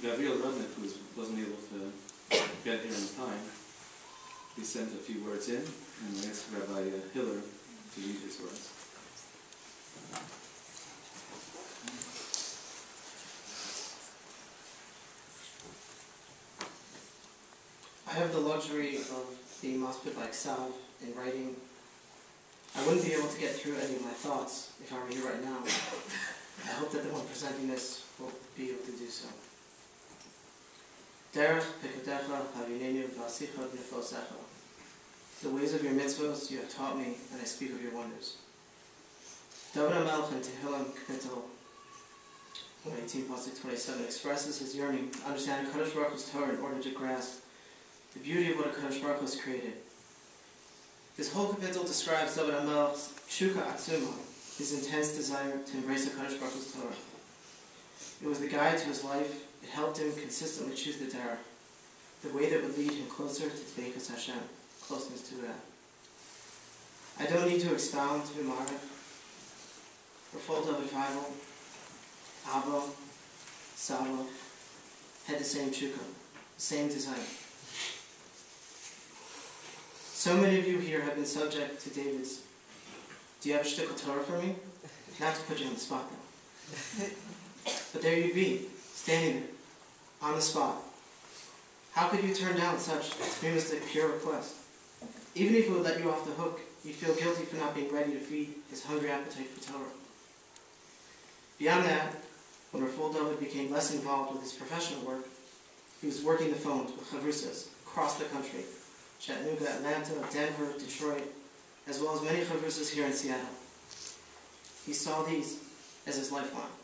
Gavriel Rudnik, who wasn't able to get here in time, he sent a few words in, and I asked Rabbi Hiller to read his words. I have the luxury of being maspid by Ksav in writing. I wouldn't be able to get through any of my thoughts if I were here right now. I hope that the one presenting this will be able to do so. Derech pekudecha havinenu v'asicha v'nefosecha. The ways of your mitzvahs you have taught me, and I speak of your wonders. David HaMelech in Tehillim Kapitel 118, Pasuk 27 expresses his yearning to understand Kadosh Baruch Hu's Torah in order to grasp the beauty of what Kadosh Baruch Hu has created. This whole kapitel describes David HaMelech's shuka atzuma, his intense desire to embrace the Kadosh Baruch Hu's Torah. It was the guide to his life. It helped him consistently choose the derech, the way that would lead him closer to Tbeikas Hashem, closeness to God. I don't need to expound to Marek or full David Bible. Abba, Saba had the same shuka, the same desire. So many of you here have been subject to David's, do you have a shtickle Torah for me? Not to put you on the spot though. But there you'd be, standing there, on the spot. How could you turn down such a pure request? Even if it would let you off the hook, you'd feel guilty for not being ready to feed his hungry appetite for Torah. Beyond that, when Raful David became less involved with his professional work, he was working the phones with chavrusas across the country, Chattanooga, Atlanta, Denver, Detroit, as well as many chavrusas here in Seattle. He saw these as his lifeline.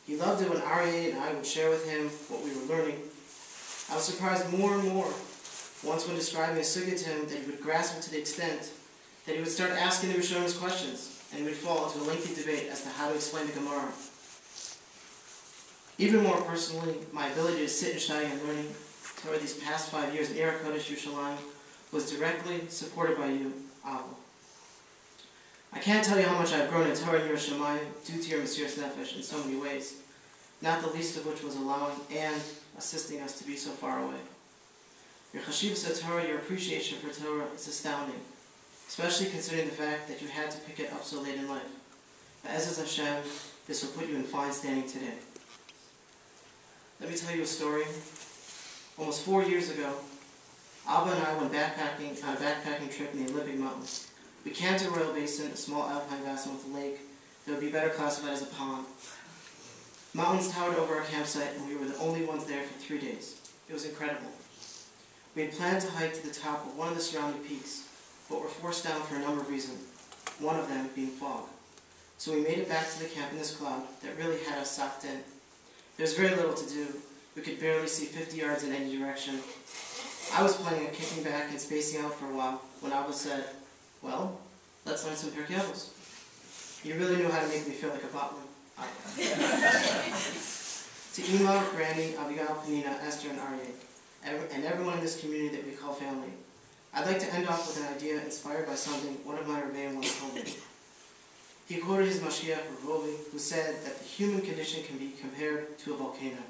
He loved it when Aryeh and I would share with him what we were learning. I was surprised more and more once when describing a sugya to him that he would grasp it to the extent that he would start asking the Rishonim questions, and he would fall into a lengthy debate as to how to explain the Gemara. Even more personally, my ability to sit and study and learning Torah these past 5 years in Eretz Kodesh Yerushalayim was directly supported by you, Abba. I can't tell you how much I've grown in Torah and Yerushalayim due to your Mesiras Nefesh in so many ways, not the least of which was allowing and assisting us to be so far away. Your chashivas Torah, your appreciation for Torah is astounding, especially considering the fact that you had to pick it up so late in life. But as Hashem, this will put you in fine standing today. Let me tell you a story. Almost 4 years ago, Abba and I went backpacking on a backpacking trip in the Olympic Mountains. We camped at Royal Basin, a small alpine basin with a lake that would be better classified as a pond. Mountains towered over our campsite, and we were the only ones there for 3 days. It was incredible. We had planned to hike to the top of one of the surrounding peaks, but were forced down for a number of reasons, one of them being fog. So we made it back to the camp in this cloud that really had us sucked in. There was very little to do. We could barely see 50 yards in any direction. I was planning on kicking back and spacing out for a while when Abba said, well, let's learn some Pirkei Avos. You really knew how to make me feel like a botman. To Ima, Granny, Abigail, Panina, Esther, and Aryeh, and everyone in this community that we call family, I'd like to end off with an idea inspired by something one of my rebbeim once told me. He quoted his Mashiach, Rav, who said that the human condition can be compared to a volcano.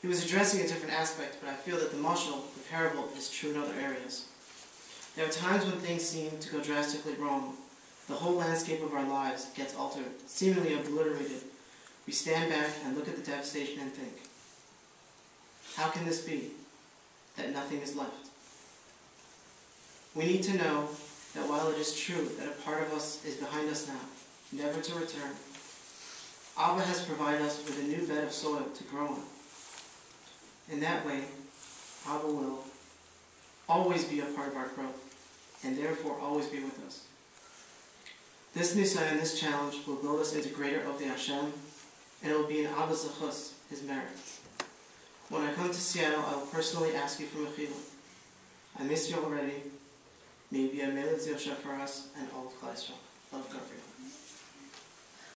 He was addressing a different aspect, but I feel that the mashal, the parable, is true in other areas. There are times when things seem to go drastically wrong. The whole landscape of our lives gets altered, seemingly obliterated. We stand back and look at the devastation and think, how can this be, that nothing is left? We need to know that while it is true that a part of us is behind us now, never to return, Abba has provided us with a new bed of soil to grow on. In that way, Abba will always be a part of our growth, and therefore always be with us. This Nisayon, this challenge, will build us into greater Ovdei Hashem, and it will be in Abba's zechus, his merit. When I come to Seattle, I will personally ask you for mechila. I miss you already. May you be a melech for us and all of Klal Yisrael. Love, Gavriel.